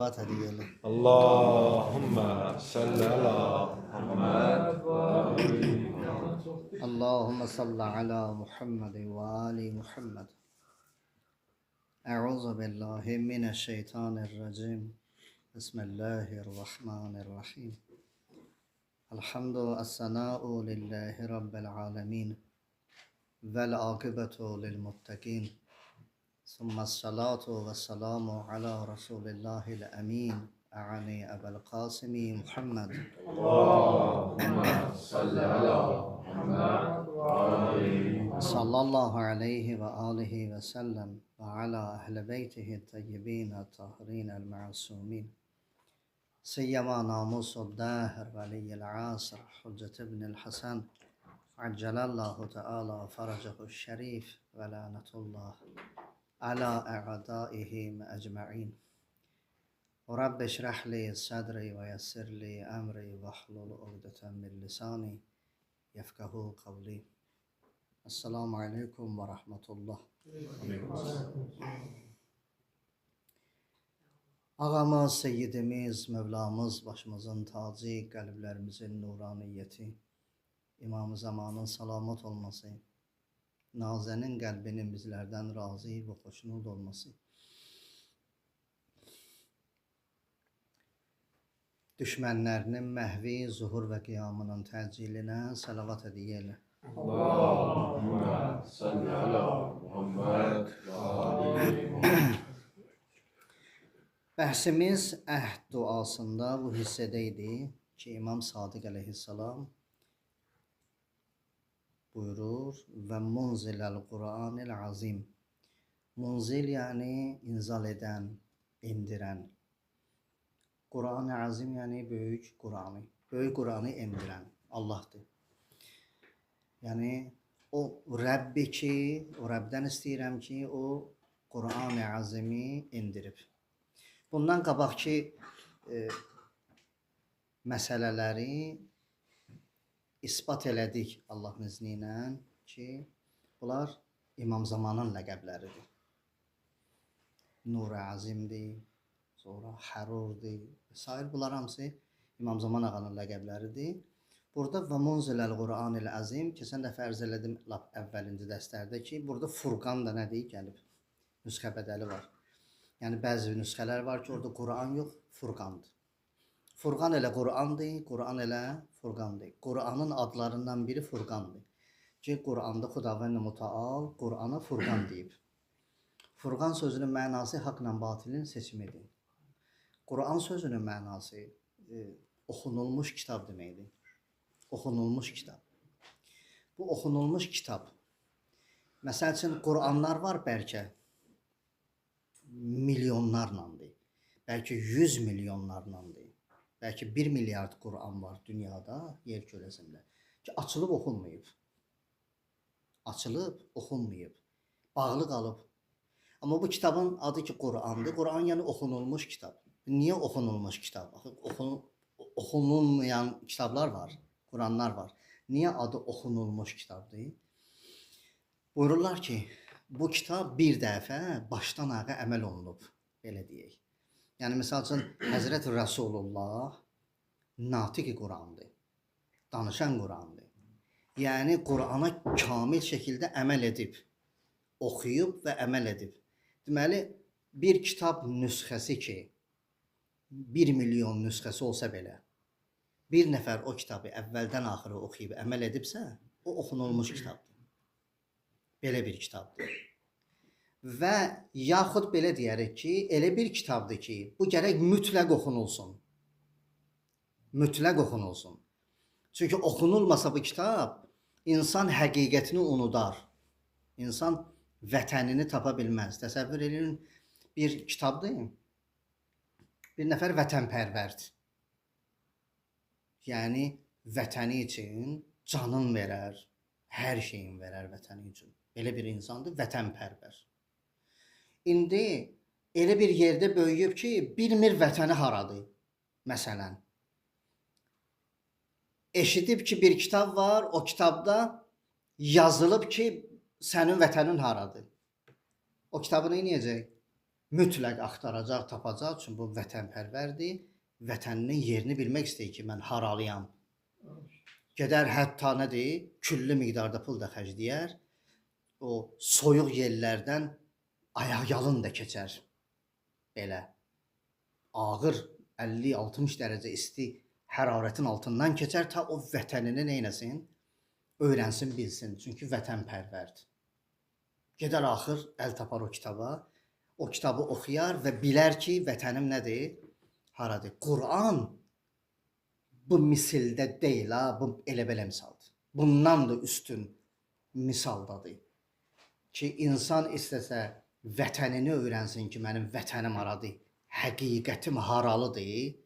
Hadiyelim. Allahümme salli ala Muhammed ve ali Allahümme salli ala Muhammed ve ali Muhammed. Euzu billahi mineşşeytanirracim. Bismillahirrahmanirrahim. Elhamdü es-senâ'u lillahi rabbil alemin. Vel akibetu lil muttakin. Summassalatu vesselamu ala Resulillahil emin. A'ani Ebel Kasimi Muhammed. Allahümme salli ala Muhammed ve ali Sallallahu aleyhi ve alihi ve sellem ve ala ehl beytihi tayyibin tahirin el ma'sumin. Seyyama namusud dahir veliyyil asr Hüccet ibnil Hasan accelallahu teala faracahu şerif ve lanetullah ala a'daihim ecma'in. Rabbi şrah li sadri ve yessir li emri ve hlul ugdeten min lisani yefkahu kavli. Esselamu aleyküm ve rahmetullah. Ağamız, seyyidimiz, Mevlamız, başımızın tacı, kalplerimizin nuraniyeti, İmam-ı Zamanın salamat olması, Nazenin kalbinin bizlerden razı ve hoşnut olması, düşmənlərinin məhvi, zuhur və qiyamının təcillinə salavat ediyelim. Allahümme salli ala Muhammed ve ali Muhammed. Bəhsimiz əhd duasında bu hissədə idi ki, İmam Sadiq əleyhissalam buyurur və munziləl Qur'anil azim. Munzil yəni inzal edən, indirən. Qur'an-ı azim yəni böyük Qur'anı. Böyük Qur'anı indirən Allahdır. Yəni o Rəbbi ki, o Rəbdən istəyirəm ki, o Qur'an-ı azimi indirib. Bundan qabaqki məsələləri isbat elədik Allahın izni ilə ki, bunlar İmam Zamanın ləqəbləridir. Nur-i Azimdir, sonra Hərurdir və s. Bunlar hamısı İmam Zaman ağanın ləqəbləridir. Burada və munziləl Qur'anil azim, keçən dəfə ərz elədim lap əvvəlinci dərslərdə ki, burada Furqan da nə deyib gəlib? Nüsxə bədəli var. Yəni bəzi nüsxələr var ki, orada Qur'an yox, Furqandır. Furqan elə Qur'andır, Qur'an elə Furqandır. Qur'anın adlarından biri Furqandır. Ki, Qur'anda Xudavənd Mütəal Qur'ana Furqan deyib. Furqan sözünün mənası haqla batilin seçimidir. Qur'an sözünün mənası oxunulmuş kitab deməkdir. Oxunulmuş kitab. Bu oxunulmuş kitab. Məsəl üçün, Qur'anlar var bəlkə milyonlarlandır. Bəlkə 100 milyonlarlandır. Bəlkə 1 milyard Qur'an var dünyada, yer kürəsində. Ki, açılıb oxunmayıb. Açılıb oxunmayıb. Bağlı qalıb. Amma bu kitabın adı ki, Qur'andır. Qur'an yəni oxunulmuş kitab. Niyə oxunulmuş kitab? Oxunulmayan kitablar var, Qur'anlar var. Niyə adı oxunulmuş kitabdır? Buyururlar ki, bu kitab bir dəfə başdan ayağa əməl olunub, belə deyək. Yəni, misal üçün, Həzrət Rasulullah natiq-i Qur'andır, danışan Qur'andır. Yəni, Qur'ana kamil şəkildə əməl edib, oxuyub və əməl edib. Deməli, bir kitab nüsxəsi ki, 1 milyon nüsxəsi olsa belə, bir nəfər o kitabı əvvəldən axırı oxuyub əməl edibsə, o oxunulmuş kitabdır. Belə bir kitabdır. Və yaxud belə deyərək ki, elə bir kitabdır ki, bu gərək mütləq oxunulsun. Mütləq oxunulsun. Çünki oxunulmasa bu kitab, insan həqiqətini unudar. İnsan vətənini tapa bilməz. Təsəvvür edin, bir kitabdır, bir nəfər vətənpərvərdir. Yəni, vətəni üçün canın verər, hər şeyin verər vətəni üçün. Belə bir insandır, vətənpərvər. İndi elə bir yerdə böyüyüb ki, bilmir vətəni haradır, məsələn. Eşidib ki, bir kitab var, o kitabda yazılıb ki, sənin vətənin haradır. O kitabı nə edəcək? mütləq axtaracaq, tapacaq. Çünki bu vətənpərvərdir. Vətəninin yerini bilmək istəyir ki, mən haralıyam. Gedər hətta nədir? Küllü miqdarda pul da xərcləyər. O soyuq yerlərdən ayaqyalın da keçər. Belə ağır 50-60 dərəcə isti hərarətin altından keçər ta o vətənini neynəsin? Öyrənsin, bilsin. Çünki vətənpərvərdir. Gedər axır əl tapar o kitaba. O kitabı oxuyar və bilər ki, vətənim nədir? Haradır? Quran bu misildə deyil ha, bu elə-belə misaldır. Bundan da üstün misaldadır. Ki, insan istəsə vətənini öyrənsin ki, mənim vətənim haradır, həqiqətim haralıdır,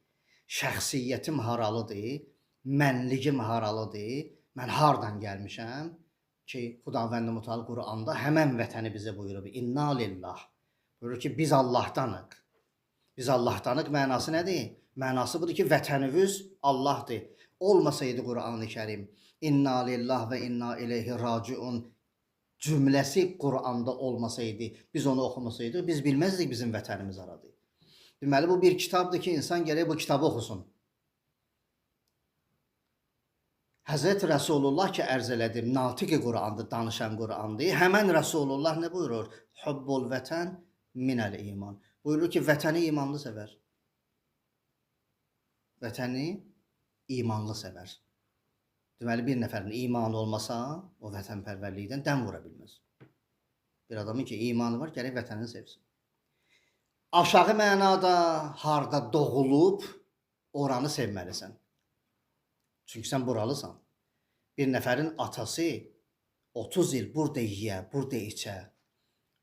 şəxsiyyətim haralıdır, mənligim haralıdır, mən hardan gəlmişəm ki, Xudavənd Mütəal Quranda həmən vətəni bizə buyurub. İnna lillah. Buyurur ki, biz Allahdanıq. Biz Allahdanıq mənası nədir? Mənası budur ki, vətənimiz Allahdır. Olmasaydı Quran-ı Kərim, inna lillah və inna ileyhi raciun cümləsi Quranda olmasaydı, biz onu oxumasaydıq, biz bilməzdik bizim vətənimiz haradır. Deməli, bu bir kitabdır ki, insan gərək bu kitabı oxusun. Həzrət Rəsulullah ki, ərz elədim, natiq-i Qurandır, danışan Qurandır. Həmən Rəsulullah nə buyurur? Hubbul vətən minəl iman. Buyurur ki, vətəni imanlı sevər. Vətəni imanlı sevər. Deməli, bir nəfərin imanı olmasa, o vətənpərvərlikdən dəm vura bilməz. Bir adamın ki, imanı var, gərək vətənini sevsin. Aşağı mənada harda doğulub, oranı sevməlisən. Çünki sən buralısan. Bir nəfərin atası 30 il burada yiyə, burada içə,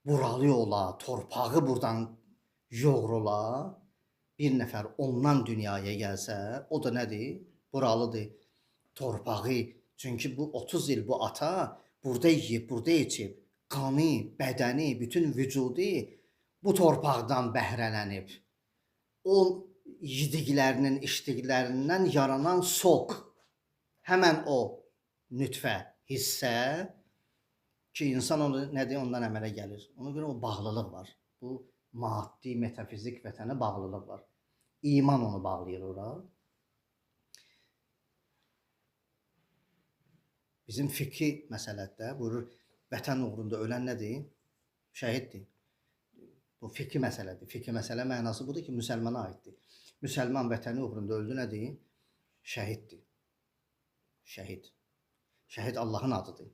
buralı ola, torpağı buradan yoğrula, bir nəfər ondan dünyaya gəlsə, o da nədir? Buralıdır. Torpağı, çünki bu 30 il bu ata burada yiyib, burada içib, qanı, bədəni, bütün vücudu bu torpaqdan bəhrələnib. O yediklərinin, içdiklərindən yaranan sok, həmən o nütfə, hissə ki, insan onu nədir, ondan əmələ gəlir. Ona görə o bağlılıq var. Bu maddi, metafizik vətənə bağlılıq var. İman onu bağlayır ora. Bizim fikri məsələdə buyurur, vətən uğrunda ölən nədir? Şəhiddir. Bu fikri məsələdir. Fikri məsələ mənası budur ki, müsəlmana aiddir. Müsəlman vətəni uğrunda öldü nədir? Şəhiddir. Şəhid. Şəhid Allahın adıdır.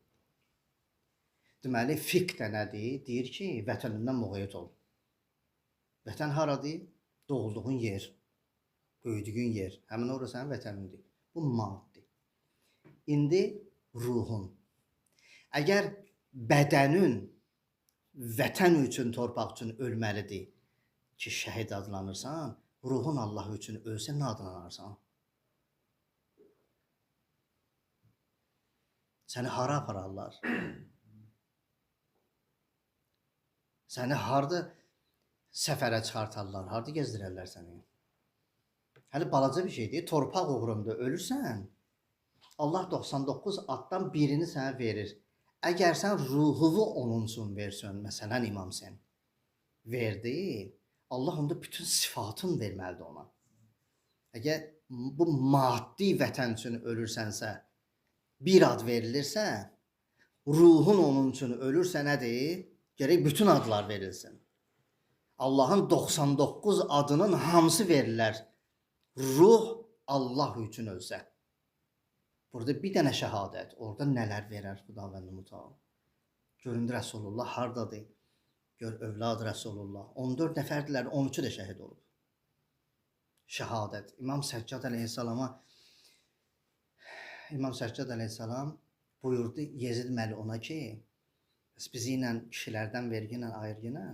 Deməli, fiqh də nədir? Deyir ki, vətənindən muğayyət ol. Vətən haradır? Doğulduğun yer, böyüdüyün yer. Həmin orası sənin vətənindir. Bu maddi. İndi ruhun. Əgər bədənin vətən üçün, torpaq üçün ölməlidir ki, şəhid adlanırsan, ruhun Allah üçün ölsə nə adlanarsan? Səni hara apararlar? Səni harda səfərə çıxartarlar, harda gezdirərlər səni? Hələ balaca bir şeydir, torpaq uğrunda ölürsən, Allah 99 addan birini sənə verir. Əgər sən ruhuvu onun üçün versən, məsələn imam sən, verdi, Allah onda bütün sifatın verməlidir ona. Əgər bu maddi vətən üçün ölürsənsə, bir ad verilirsə, ruhun onun üçün ölürsə nədir? Gərək bütün adlar verilsin. Allahın 99 adının hamısı verirlər. Ruh Allah üçün ölsə. Burada bir dənə şəhadət, orada nələr verər Xudavənd Mütəal. Göründü Rəsulullah hardadır? Gör övlad Rəsulullah. 14 nəfərdilər, 13-ü də şəhid olub. Şəhadət. İmam Səccad əleyhissalama buyurdu Yezid məluna ki, bizi ilə kişilərdən vergi ilə, ayırğı ilə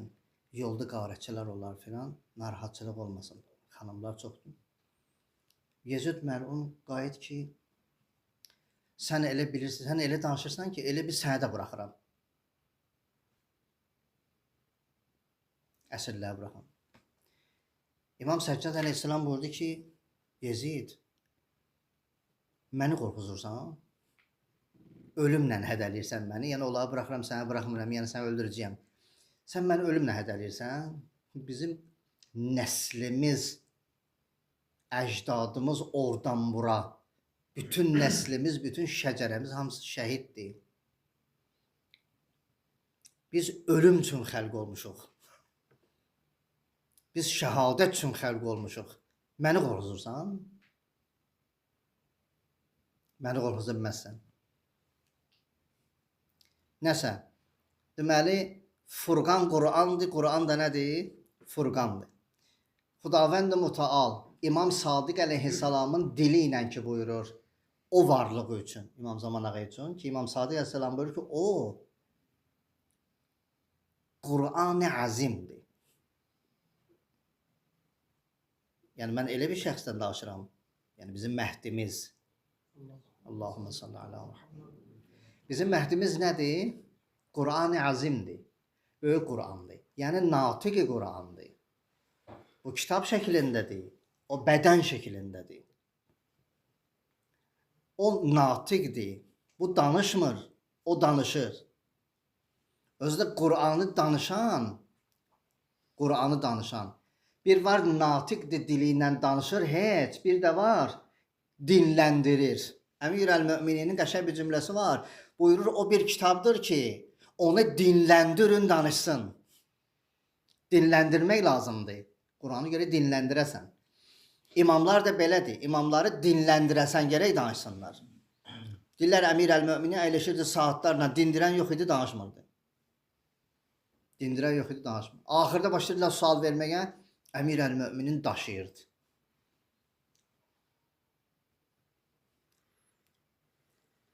yolda qarətçilər olar filan, narahatçılıq olmasın. Xanımlar çoxdur. Yezid məlun qayıt ki, sən elə bilirsən, sən elə danışırsan ki, elə bir sənə də buraxıram. Əsirlər buraxam. İmam Səccad əleyhissalam buyurdu ki, Yezid, məni qorxuzursan, ölümlə hədəlirsən məni, yəni onları buraxıram, səni buraxmıram, yəni səni öldürəcəyəm. Sən məni ölümlə hədəlirsən, Bizim nəslimiz, əcdadımız oradan bura, bütün nəslimiz, bütün şəcərəmiz hamısı şəhiddir. Biz ölüm üçün xəlq olmuşuq. Biz şəhadət üçün xəlq olmuşuq. Məni qorxuzursan? Məni qorxuza bilməzsən. Nəsə, deməli, Furqan Qur'andır, Qur'an da nədir? Furqandır. Xudavənd-i Mütəal İmam Sadiq əleyhissalamın dili ilə ki buyurur, o varlığı üçün, İmam Zaman Ağa üçün ki, İmam Sadiq əleyhissalam buyurur ki, o Qur'an-ı Azimdir. Yəni mən elə bir şəxsdən danışıram. Yəni bizim məhdimiz. Allahümme salli ala Muhammed. Bizim məhdimiz nədir? Qur'an-ı Azimdir. Böyük Qur'andır. Yəni natiq-i Qur'andır. Bu kitab şəklindədir. O bədən şəklindədir. O natiqdir. Bu danışmır. O danışır. Özdə Qur'anı danışan. Bir var natiqdir, dili ilə danışır, heç. Bir də var dinləndirir. Əmir əl-Mömininin qəşəng bir cümləsi var. Buyurur, o bir kitabdır ki, onu dinləndirin, danışsın. Dinləndirmək lazımdır. Qur'anı görə dinləndirəsən. İmamlar da belədir. İmamları dinləndirəsən gərək danışsınlar. Dillər Əmir əl-Mömini əyləşirdi saatlarla, dindirən yox idi, danışmırdı. Dindirən yox idi, danışmırdı. Axırda başladılar sual verməyə, Əmir əl-Möminin daşıyırdı.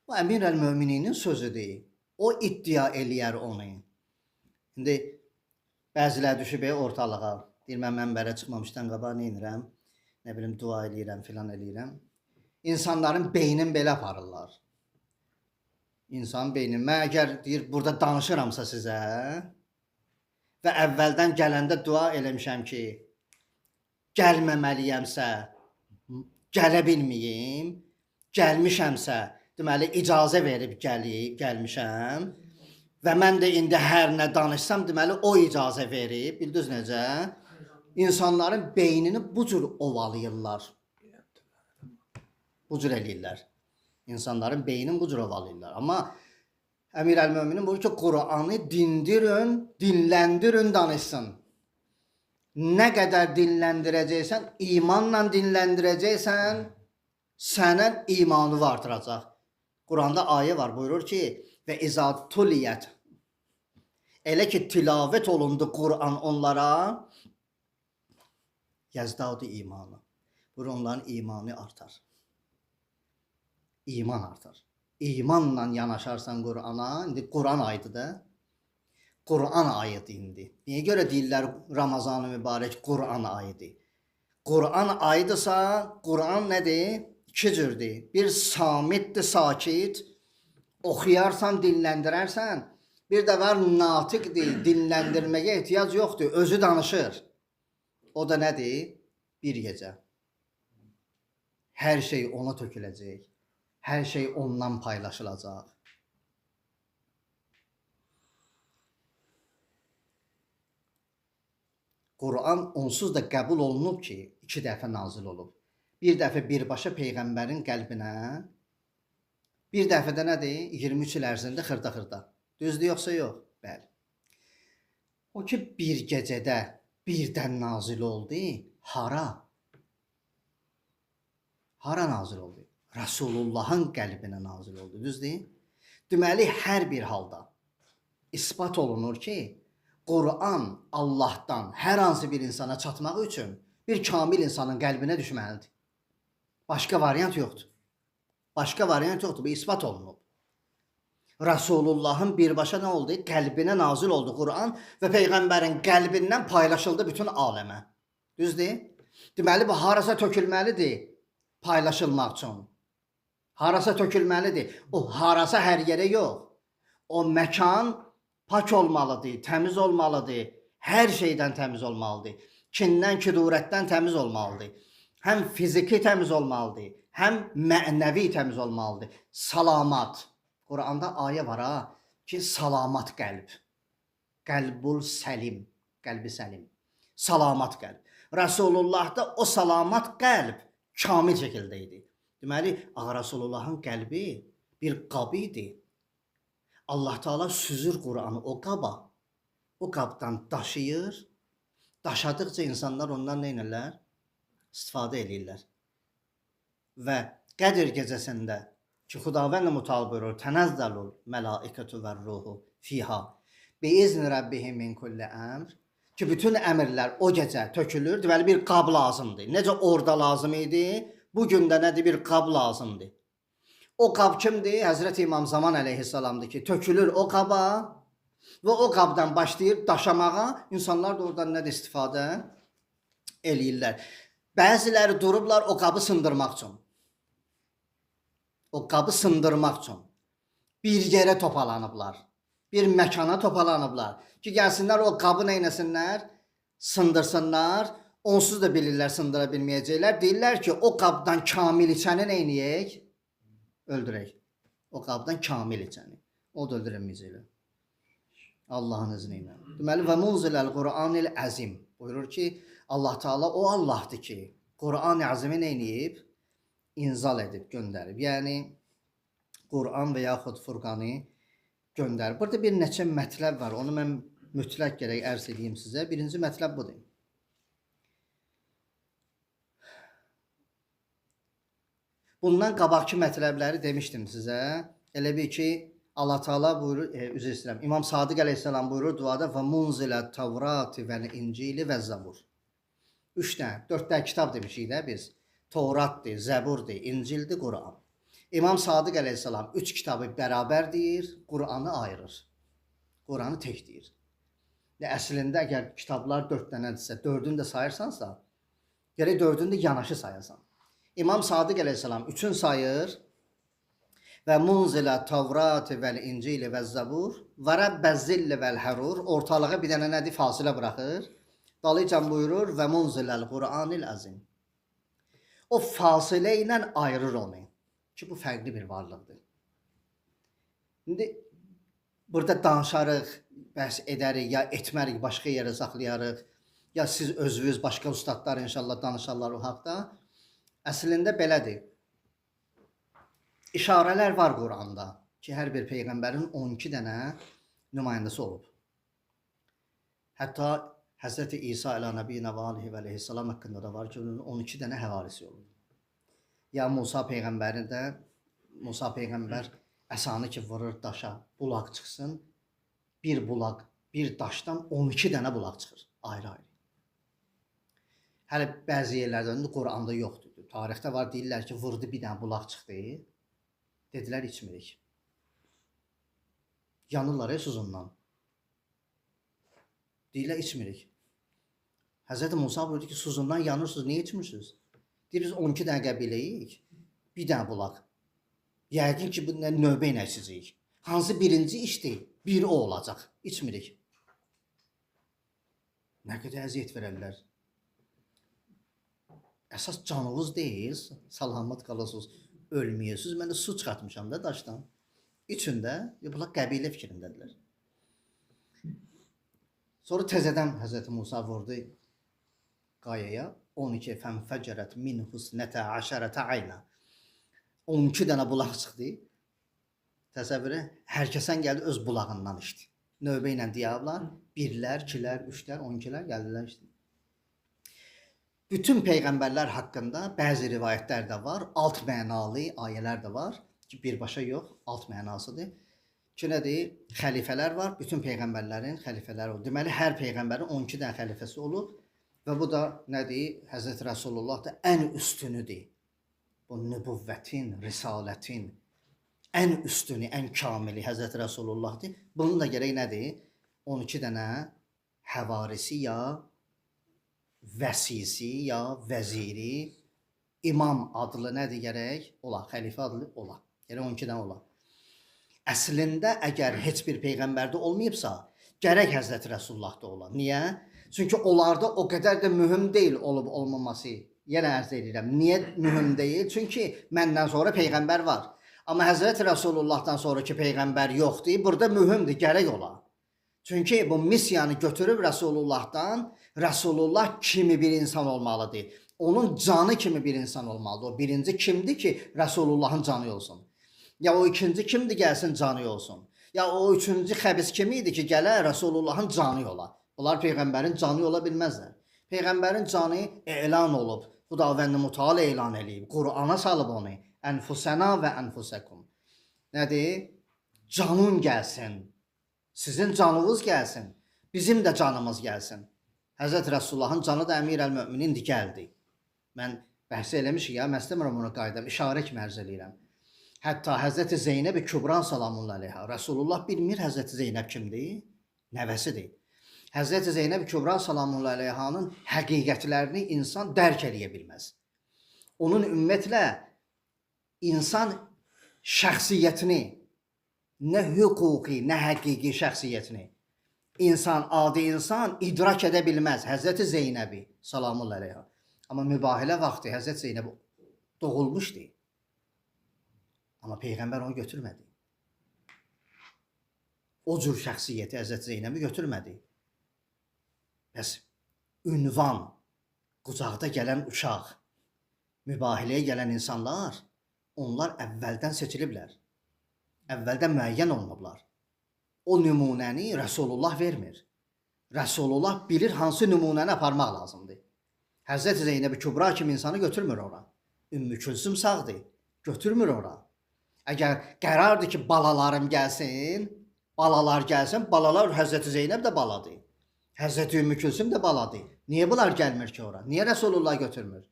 Bu Əmir əl-Mömininin sözüdür. O iddia eləyər onu. İndi bəzilər düşüb ortalığa. Deyir, mən mənbərə çıxmamışdan qabaq nə edirəm? Nə bilim, dua eləyirəm, filan eləyirəm. İnsanların beynini belə aparırlar. İnsanın beynini. Mən əgər deyir, burada danışıramsa sizə və əvvəldən gələndə dua eləmişəm ki, gəlməməliyəmsə, gələ bilməyim, gəlmişəmsə, deməli, icazə verib gəlmişəm və mən də indi hər nə danışsam, deməli, o icazə verib, bildiniz necə? İnsanların beynini bu cür ovalayırlar. Bu cür eləyirlər. İnsanların beynini bu cür ovalayırlar. Amma Əmir əl-Möminin buyurur ki, Qur'anı dindirin, dinləndirin, danışsın. Nə qədər dinləndirəcəksən, imanla dinləndirəcəksən, sənin imanı artıracaq. Qur'anda ayə var, buyurur ki, və izə tuliyyət, elə ki tilavət olundu Qur'an onlara, yazdadı imanı. Buyur, onların imanı artar. İman artar. İmanla yanaşarsan Qur'ana, indi Qur'an ayıdır da. Qur'an ayıdır indi. Niyə görə deyirlər Ramazan-ı mübarək Qur'an ayıdır? Qur'an ayıdırsa, Qur'an nədir? İki cürdür. Bir samitdir, sakit. Oxuyarsan, dinləndirərsən. Bir də var natiqdir, dinləndirməyə ehtiyac yoxdur. Özü danışır. O da nədir? Bir gecə. Hər şey ona töküləcək. Hər şey ondan paylaşılacaq. Qur'an onsuz da qəbul olunub ki, 2 dəfə nazil olub. Bir dəfə birbaşa Peyğəmbərin qəlbinə, bir dəfə də nədir? 23 il ərzində xırda-xırda. Düzdür yoxsa yox? Bəli. O ki, bir gecədə birdən nazil oldu, hara? Hara nazil oldu? Rasulullahın qəlbinə nazil oldu, düzdür? Deməli, hər bir halda isbat olunur ki, Qur'an Allahdan hər hansı bir insana çatmaq üçün bir kamil insanın qəlbinə düşməlidir. Başqa variant yoxdur. Başqa variant yoxdur, bu isbat olunub. Rasulullahın birbaşa nə oldu? Qəlbinə nazil oldu Qur'an və Peyğəmbərin qəlbindən paylaşıldı bütün aləmə. Düzdür? Deməli, bu harasa tökülməlidir paylaşılmaq üçün. Harasa tökülməlidir. O harasa hər yerə yox. O məkan pak olmalıdır, təmiz olmalıdır. Hər şeydən təmiz olmalıdır. Kindən, kidurətdən təmiz olmalıdır. Həm fiziki təmiz olmalıdır, həm mənəvi təmiz olmalıdır. Salamat. Qur'anda ayə var ha ki, salamat qəlb. Qəlbul səlim, qəlbi səlim. Salamat qəlb. Rəsulullahda o salamat qəlb kamil şəkildə idi. Deməli, Ağa Rəsulullahın qəlbi bir qab idi. Allah Taala süzür Qur'anı o qaba. O qabdan daşıyır. Daşadıqca insanlar ondan nə edirlər? İstifadə edirlər. Və Qədir gecəsində ki, Xudavənd Mütəal buyurur, tənəzzəlul mələikətü və ruhu fiha biizni rabbihim min kulli əmr, ki, bütün əmrlər o gecə tökülür. Deməli, bir qab lazımdır. Necə orada lazım idi, bugün də nədir, bir qab lazımdır. O qab kimdir? Həzrəti İmam Zaman əleyhissalamdır ki, tökülür o qaba və o qabdan başlayır daşamağa. İnsanlar da oradan nədir istifadə eləyirlər. Bəziləri durublar o qabı sındırmaq üçün. O qabı sındırmaq üçün bir yerə topalanıblar. Bir məkana topalanıblar. Ki, gəlsinlər o qabı nə etsinlər? Sındırsınlar. Onsuz da bilirlər, sındıra bilməyəcəklər. Deyirlər ki, o qabdan kamil içəni nə edək? Öldürək. O qabdan kamil içəni. O da öldürəməyəcəklər. Allahın izni ilə. Deməli, və munziləl Qur'anil əzim. Buyurur ki, Allah Teala o Allahdır ki, Qur'an-ı Əzimi nə edib? İnzal edib, göndərib. Yəni, Qur'an və yaxud Furqanı göndərib. Burada bir neçə mətləb var. Onu mən mütləq gərək ərz edeyim sizə. Birinci mətləb budur. Bundan qabaqki mətləbləri demişdim sizə. Elə bir ki, Allah Teala buyurur, üzr istəyirəm. İmam Sadiq əleyhissalam buyurur duada və munzilət Tevrati vəl İncili və Zabur. 3 dənə, 4 dənə kitab demişik də biz. Tevratdır, Zəburdur, İncildir, Qur'an. İmam Sadiq əleyhissalam 3 kitabı bərabər deyir, Qur'anı ayırır. Qur'anı tək deyir. Əslində əgər kitablar 4 dənədirsə, 4-ünü də sayırsansa, gərək 4-ünü də yanaşı sayasan. İmam Sadiq əleyhissalam 3-ünü sayır və munzilə Tevrati vəl İncili və Zəbur və rəbbəzzilli vəl hərur, ortalığa bir dənə nədir, fasilə buraxır. Dalıcan buyurur və munziləl Qur'anil əzim. O fasilə ilə ayırır onu. Ki, bu fərqli bir varlıqdır. İndi burada danışarıq, bəhs edərik, ya etmərik, başqa yerə saxlayarıq, ya siz özünüz, başqa ustadlar inşallah danışarlar o haqda. Əslində belədir. İşarələr var Qur'anda ki, hər bir peyğəmbərin 12 dənə nümayəndəsi olub. Hətta Həzrəti İsa ilə Nəbiyyinə və alihi və aleyhissalam haqqında da var ki, onun 12 dənə həvarisi olub. Ya Musa peyğəmbərin də, Musa peyğəmbər əsanı ki vurur daşa, bulaq çıxsın. Bir bulaq, bir daşdan 12 dənə bulaq çıxır, ayrı-ayrı. Hələ bəzi yerlərdə, Qur'anda yoxdur. Tarixdə var, deyirlər ki, vurdu bir dənə bulaq çıxdı. Dedilər, içmirik. Yanırlar suzundan. Deyirlər, içmirik. Həzrəti Musa buyurdu ki, suzundan yanırsınız, niyə içmirsiniz? Deyir, biz 12 dənə qəbiləyik, bir dənə bulaq. Yəqin ki, bu növbə ilə içəcəyik. Hansı birinci işdir? Bir o olacaq. İçmirik. Nə qədər əziyyət verərlər. Əsas canınız deyil, salamat qalasınız, ölməyəsiniz. Mən də su çıxartmışam da daşdan. İçində, bunlar qəbilə fikrindədirlər. Sonra təzədən Həzrəti Musa vurdu qayaya. 12 fənfəcərət min husnətə əşərətə ayna. 12 dənə bulaq çıxdı. Təsəvvürə, hər kəsən gəldi öz bulağından içdi. Növbə ilə deyablar, 1-lər, 2-lər, 3-lər, 12-lər gəldilər içdi. Bütün peyğəmbərlər haqqında bəzi rivayətlər də var, alt mənalı ayələr də var ki, birbaşa yox, alt mənasıdır. Ki, nədir? Xəlifələr var, bütün peyğəmbərlərin xəlifələri olur. Deməli, hər peyğəmbərin 12 dənə xəlifəsi olub və bu da nədir? Həzrət Rəsulullah da ən üstünüdür. Bu nübüvvətin, risalətin ən üstünü, ən kamili Həzrət Rəsulullahdır. Bunun da gərək nədir? 12 dənə həvarisi ya vəsisi ya vəziri, imam adlı nədir gərək? Ola, xəlifə adlı ola. Gərək 12 dənə ola. Əslində, əgər heç bir peyğəmbərdə olmayıbsa, gərək Həzrət Rəsullahda ola. Niyə? Çünki onlarda o qədər də mühüm deyil olub olmaması. Yenə ərz edirəm. Niyə mühüm deyil? Çünki məndən sonra peyğəmbər var. Amma Həzrət Rəsullahdan sonraki peyğəmbər yoxdur. Burada mühümdür, gərək ola. Çünki bu missiyanı götürüb Rəsulullahdan, Rəsulullah kimi bir insan olmalıdır. Onun canı kimi bir insan olmalıdır. O birinci kimdir ki Rəsulullahın canı olsun? Ya o ikinci kimdir gəlsin canı olsun? Ya o üçüncü xəbis kim idi ki gələ Rəsulullahın canı ola? Bunlar Peyğəmbərin canı ola bilməzlər. Peyğəmbərin canı elan olub. Xudavənd Mütəal elan eləyib. Qur'ana salıb onu. Ənfusəna və ənfusəkum. Nədir? Canın gəlsin. Sizin canınız gəlsin. Bizim də canımız gəlsin. Həzrət Rəsulullahın canı da Əmir-əl-Möminin gəldi. Mən bəhs eləmişik ya, mən istəmirəm ona qayıdam, işarə kimi ərz eləyirəm. Hətta Həzrət Zeynəb-i Kübran salamun aleyha. Rəsulullah bilmir Həzrət Zeynəb kimdir? Nəvəsidir. Həzrət Zeynəb-i Kübran salamun aleyhanın həqiqətlərini insan dərk eləyə bilməz. Onun ümumiyyətlə insan şəxsiyyətini, nə hüquqi, nə həqiqi şəxsiyyətini adi insan idrak edə bilməz. Həzrət Zeynəbi salamun aleyha. Amma mübahilə vaxtı Həzrət Zeynəb doğulmuşdu. Amma Peyğəmbər onu götürmədi. O cür şəxsiyyəti Həzrət Zeynəbi götürmədi. Bəs ünvan, qucaqda gələn uşaq, mübahiləyə gələn insanlar, onlar əvvəldən seçiliblər. Əvvəldən müəyyən olunublar. O nümunəni Rəsulullah vermir. Rəsulullah bilir hansı nümunəni aparmaq lazımdır. Həzrət Zeynəb-i Kübra kimi insanı götürmür ora. Ümmü Külsüm sağdır, götürmür ora. Əgər qərardır ki, balalarım gəlsin, balalar gəlsin, balalar Həzrət Zeynəb də baladır. Həzrət Ümmü Külsüm də baladır. Niyə bunlar gəlmir ki ora? Niyə Rəsulullah götürmür?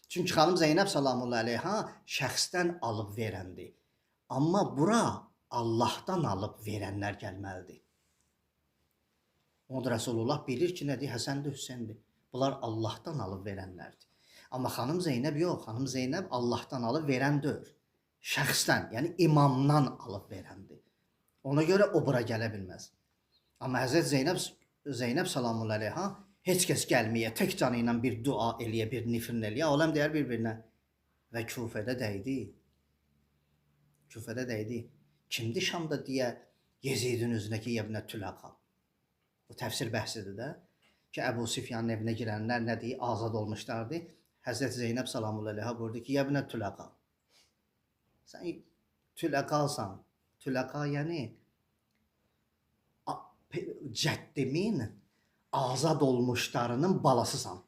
Çünki xanım Zeynəb salamun aleyha şəxsdən alıb verəndir. Amma bura Allahdan alıb verənlər gəlməlidir. Onu da Rəsulullah bilir ki, nədir? Həsəndir, Hüseyndir. Bunlar Allahdan alıb verənlərdir. Amma xanım Zeynəb yox. Xanım Zeynəb Allahdan alıb verən deyil. Şəxsdən, yəni imamdan alıb verəndir. Ona görə o bura gələ bilməz. Amma Həzrət Zeynəb salamun aleyha heç kəs gəlməyə, tək canı ilə bir dua eləyə, bir nifrin eləyə. Aləm deyər bir-birinə. Və Küfədə dəydi. Küfədə dəydi. Kimdir Şamda deyə Yezidin üzünə ki, yəbnə tüləqa. Bu təfsir bəhsidir də. Ki, Əbu Süfyanın evinə girənlər nə deyir? Azad olmuşlardı. Həzrət Zeynəb salamun aleyha buyurdu ki, yəbnə tüləqa. Sən tüləqalsan. Tüləqa yəni cəddimin azad olmuşlarının balasısan.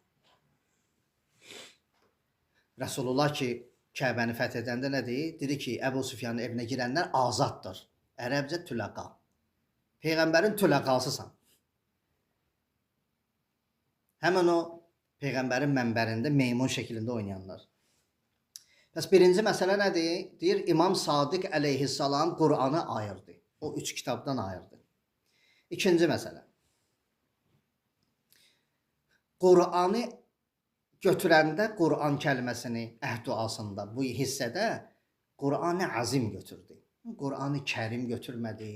Rəsulullah ki, Kəbəni fəth edəndə nə deyir? Dedi ki, Əbu Süfyanın evinə girənlər azaddır. Ərəbcə tüləqa. Peyğəmbərin tüləqasısan. Həmən o Peyğəmbərin mənbərində meymun şəklində oynayanlar. Bəs birinci məsələ nədir? Deyir, İmam Sadiq əleyhissalam Qur'anı ayırdı. O 3 kitabdan ayırdı. İkinci məsələ. Qur'anı götürəndə Qur'an kəlməsini əhd duasında bu hissədə Qur'an-ı Azim götürdü. Qur'an-ı Kərim götürmədi.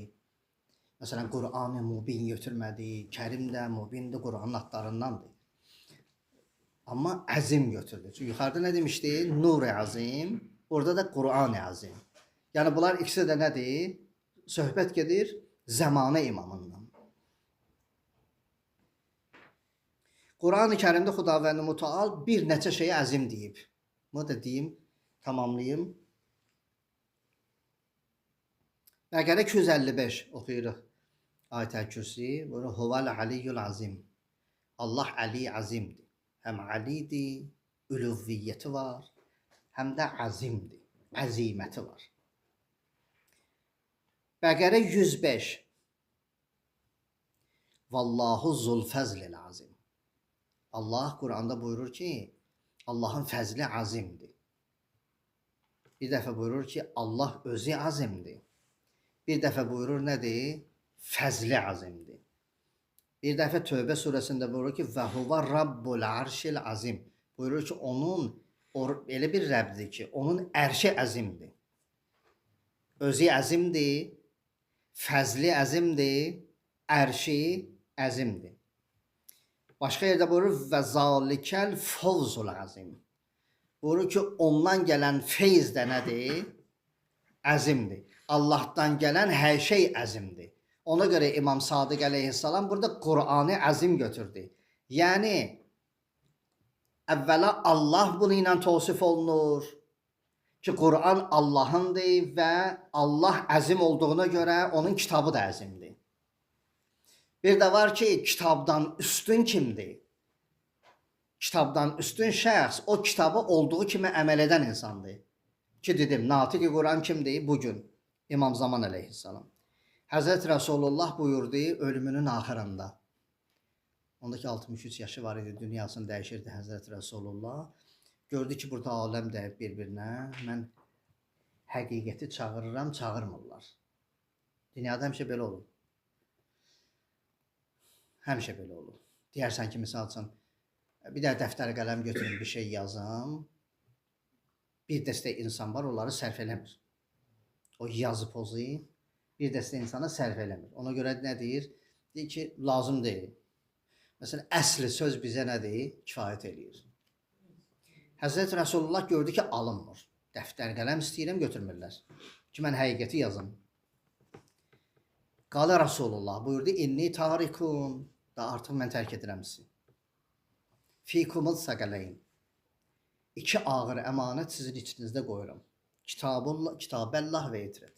Məsələn, Qur'an-ı Mubin götürmədi. Kərim də, Mubin də Qur'anın adlarındandır. Amma Əzim götürdü. Çünki yuxarıda nə demişdi? Nur-i Azim. Orada da Qur'an-ı Azim. Yəni bunlar ikisi də nədir? Söhbət gedir zəmanə imamından. Qur'an-ı Kərimdə Xudavənd Mütəal bir neçə şeyə əzim deyib. Bunu da deyim, tamamlayım. Bəqərə 255 oxuyuruq. Ayət-əl Kürsi, Huvel Aliyyul Azim. Allah Ali Azimdir. Həm Alidir, üluvviyyəti var, həm də Azimdir, əziməti var. Bəqərə 105. Vallahu zulfəzlil azim. Allah Qur'anda buyurur ki, Allahın fəzli azimdir. Bir dəfə buyurur ki, Allah özü azimdir. Bir dəfə buyurur nədir? Fəzli azimdir. Bir dəfə Tövbə surəsində buyurur ki, və huva rabbul arşil azim. Buyurur ki, onun elə bir Rəbdir ki, onun ərşi əzimdir. Özü əzimdir, fəzli əzimdir, ərşi əzimdir. Başqa yerdə buyurur, və zalikəl fovzul azim. Buyurur ki, ondan gələn feyz də nədir? Əzimdir. Allahdan gələn hər şey əzimdir. Ona görə İmam Sadiq əleyhissalam burada Qur'an-ı Əzim götürdü. Yəni əvvəla Allah bunu ilə təvsif olunur ki, Qur'an Allahındır və Allah əzim olduğuna görə onun kitabı da əzimdir. Bir də var ki, kitabdan üstün kimdir? Kitabdan üstün şəxs o kitabı olduğu kimi əməl edən insandır. Ki dedim, Natiq-i Quran kimdir? Bugün İmam Zaman əleyhissalam. Həzrət Rasulullah buyurdu ölümünün axırında. Ondaki 63 yaşı var idi, dünyasını dəyişirdi Həzrət Rasulullah. Gördü ki, burada aləm dəyib bir-birinə. Mən həqiqəti çağırıram, çağırmırlar. Dünyada həmişə belə olur. Həmişə belə olur. Deyərsən ki, misal üçün, bir də dəftər qələm götürün, bir şey yazım. Bir dəstə insan var, onları sərf eləmir. O yazı pozu bir dəstə insana sərf eləmir. Ona görə nə deyir? Deyir ki, lazım deyil. Məsələn, əsli söz bizə nə deyir? Kifayət eləyir. Həzrət Rasulullah gördü ki, alınmır. Dəftər qələm istəyirəm, götürmürlər. Ki, mən həqiqəti yazım. Qalə Rasulullah buyurdu, inni tarikun. Da artıq mən tərk edirəm sizi. Fikumul səqələyin. İki ağır əmanət sizin içinizdə qoyuram. Kitabəllah və itrət.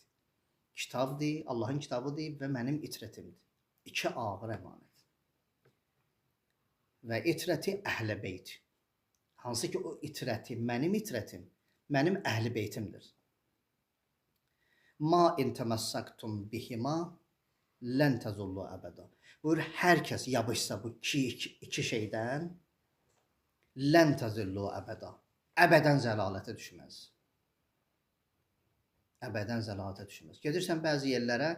Kitabdır, Allahın kitabıdır və mənim itrətimdir. İki ağır əmanət. Və itrəti əhl-i beyt. Hansı ki o itrəti, mənim itrətim, mənim əhl-i beytimdir. Ma intəməssəktum bihima lən təzullu əbəda. Buyur, hər kəs yapışsa bu iki şeydən lən təzullu əbəda. Əbədən zəlalətə düşməz. Əbədən zəlalətə düşməz. Gedirsən bəzi yerlərə,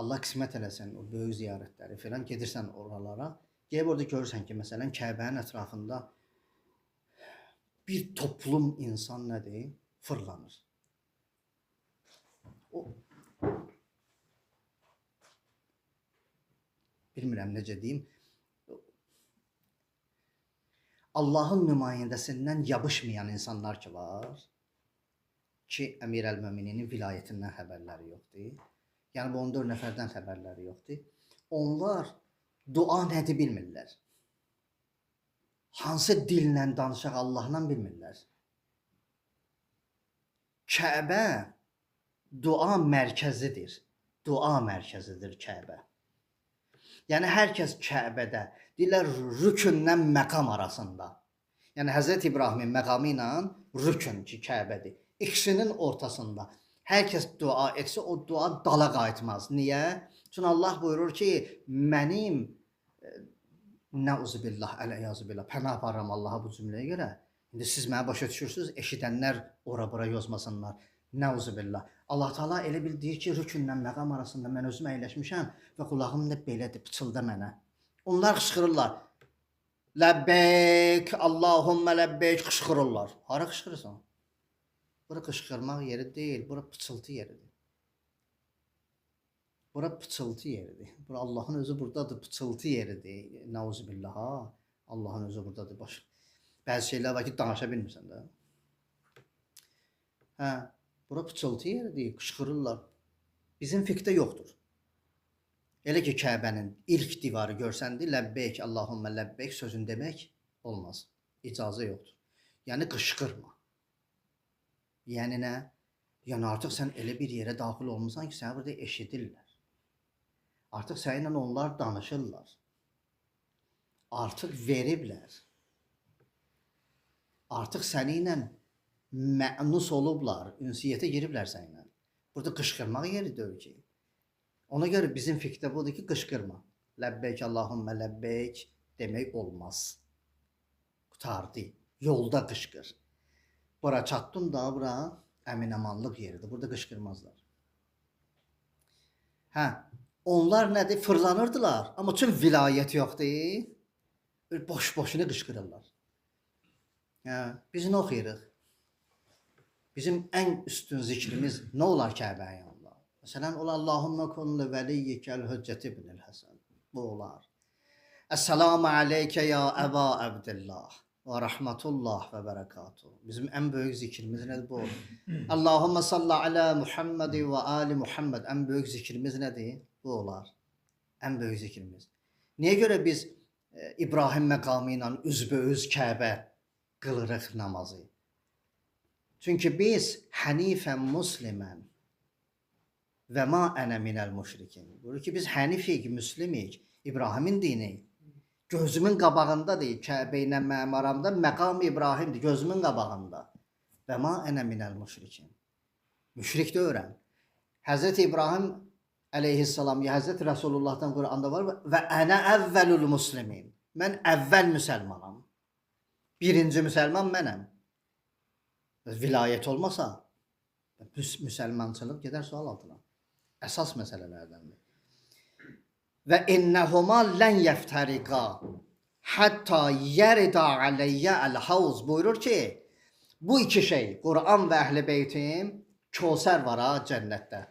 Allah qismət eləsin, o böyük ziyarətləri filan, gedirsən oralara, gəlib orada görürsən ki, məsələn, Kəbənin ətrafında bir toplum insan nədir? Fırlanır. O, bilmirəm necə deyim, Allahın nümayəndəsindən yapışmayan insanlar ki var, ki Əmir əl-Mömininin vilayətindən xəbərləri yoxdur. Yəni bu 14 nəfərdən xəbərləri yoxdur. Onlar dua nədir bilmirlər. Hansı dillə danışaq Allahla bilmirlər. Kəbə dua mərkəzidir. Dua mərkəzidir Kəbə. Yəni hər kəs Kəbədə deyirlər rükündən məqam arasında. Yəni Həzrət İbrahimin məqamı ilə rükün ki Kəbədir. İkisinin ortasında. Hər kəs dua etsə o dua dala qayıtmaz. Niyə? Çünki Allah buyurur ki, mənim nəuzubillah, əleyyazubillah, pənah aparıram Allaha bu cümləyə görə. İndi siz mənə başa düşürsünüz, eşidənlər ora-bura yozmasınlar. Nəuzubillah. Allah Taala elə bil deyir ki, rükündən məqam arasında mən özüm əyləşmişəm və qulağım da belədir, pıçılda mənə. Onlar qışqırırlar. Ləbbeyk, Allahumma ləbbeyk qışqırırlar. Hara qışqırırsan? Bura qışqırmaq yeri deyil, bura pıçıltı yeridir. Bura pıçıltı yeridir. Bura Allahın özü buradadır, pıçıltı yeridir. Nauzubillah, ha. Allahın özü buradadır. Bəzi şeylər var ki, danışa bilmirsən də. Hə, bura pıçıltı yeridir, qışqırırlar. Bizim fiqdə yoxdur. Elə ki, Kəbənin ilk divarı görsəndi, ləbbeyk, Allahumma ləbbeyk sözün demək olmaz. İcazə yoxdur. Yəni qışqırma. Yəni nə? Yəni artıq sən elə bir yerə daxil olmusan ki, səni burada eşidirlər. Artıq səninlə onlar danışırlar. Artıq veriblər. Artıq səninlə mənus olublar, ünsiyyətə giriblər səninlə. Burada qışqırmaq yeri deyil ki. Ona görə bizim fiqdə budur ki, qışqırma. Ləbbeyk, Allahumma ləbbeyk demək olmaz. Qutardı. Yolda qışqır. Bura çatdın da, bura əmin-əmanlıq yeridir. Burada qışqırmazlar. Hə, onlar nədir? Fırlanırdılar. Amma tüm vilayət yoxdur. Boş-boşuna qışqırırlar. Hə, biz nə oxuyuruq? Bizim ən üstün zikrimiz nə olar Kəbəyə Allah? Məsələn, olar Allahumma kun li veliyyikəl hüccət ibnil Həsən. Bu olar. Esselamu aleykə ya Əba Əbdillah. Və rəhmətullah və bərəkatuhu. Bizim ən böyük zikrimiz nədir bu? Allahumma salli alə Muhammed və ali Muhammed. Ən böyük zikrimiz nədir? Bu olar. Ən böyük zikrimiz. Niyə görə biz İbrahim məqamı ilə üzbəüz Kəbə qılırıq namazı? Çünki biz hənifən muslimən və ma ənə minəl müşrikin. Buyurur ki, biz hənifik, müslimik, İbrahimin dini. Gözümün qabağındadır, Kəbə ilə mənim aramda məqam İbrahimdir, gözümün qabağında. Və ma ənə minəl müşrikin. Müşrik deyirəm. Həzrət İbrahim əleyhissalam, ya Həzrət Rəsulullahdan Quranda var və ənə əvvəlul muslimin. Mən əvvəl müsəlmanam. Birinci müsəlman mənəm. Vilayət olmasa, müsəlmançılıq gedər sual altına. Əsas məsələlərdəndir. Və innəhuma lən yəftəriqa hətta yərida aleyyə əl-havz buyurur ki, bu iki şey, Quran və Əhl-i Beytim, Kəvsər var ha cənnətdə.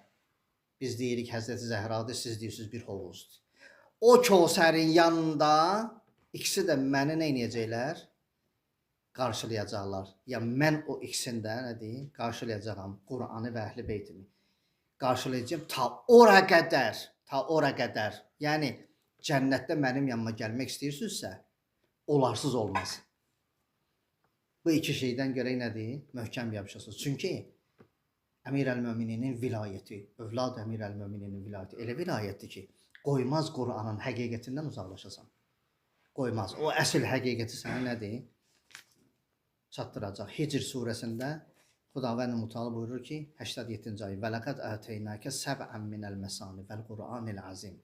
Biz deyirik Həzrəti Zəhradır, siz deyirsiniz bir hovuzdur. O Kəvsərin yanında ikisi də məni nə edəcəklər? Qarşılayacaqlar. Ya mən o ikisini də nə deyim? Qarşılayacağam. Quranı və Əhl-i Beytimi. Qarşılayacağım ta ora qədər. Ta ora qədər. Yəni cənnətdə mənim yanıma gəlmək istəyirsinizsə, olarsız olmaz. Bu iki şeydən görək nədir? Möhkəm yapışasınız. Çünki Əmir əl-Mömininin vilayəti, övlad Əmir əl-Mömininin vilayəti elə vilayətdir ki, qoymaz Quranın həqiqətindən uzaqlaşasan. Qoymaz. O əsl həqiqəti sənə nədir? Çatdıracaq. Hicr surəsində Xudavənd Mütəala buyurur ki, 87-ci ayə: "Və laqad ətəynəkə səb'ən minəl məsani vəl-Qur'anil azim."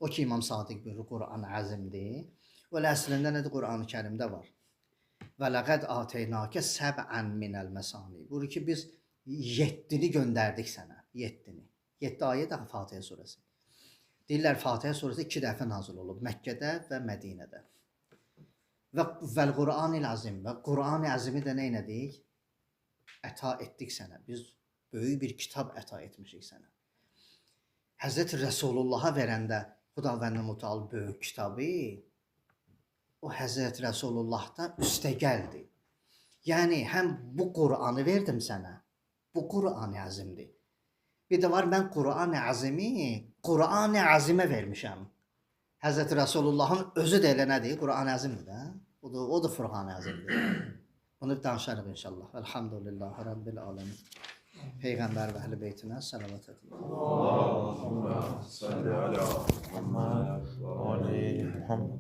O ki, İmam Sadiq buyurur, Quran əzimdir. O əslində nədir? Quran-ı Kərimdə var. "Və laqad ətəynəkə səb'ən minəl məsani." Buyurur ki, biz 7-ni göndərdik sənə. 7-ni. 7 ayə də Fatihə surəsi. Deyirlər Fatihə surəsi 2 dəfə nazil olub Məkkədə və Mədinədə. Və Quranil azim və Quran-ı Əzimi də nə etdik? Əta etdik sənə. Biz böyük bir kitab əta etmişik sənə. Həzrət Rəsulullaha verəndə Xudavənd Mütəala böyük kitabı o Həzrət Rəsulullahdan üstəgəldi. Yəni həm bu Quranı verdim sənə. Bu Quran-ı Əzimdir. Bir də var mən Quran-ı Əzimi Quran-ı Əzimə vermişəm. Həzrət Rəsulullahın özü də elə nədir? Quran-ı Əzimdir də. O da Furqan-ı Əzimdir. Bunu danışarıq inşallah. Elhamdülillahi Rabbil aləmin. Peyğəmbər və Əhl-i Beytinə salavat edin. Allahümme salli ala Muhammed ve ali Muhammed.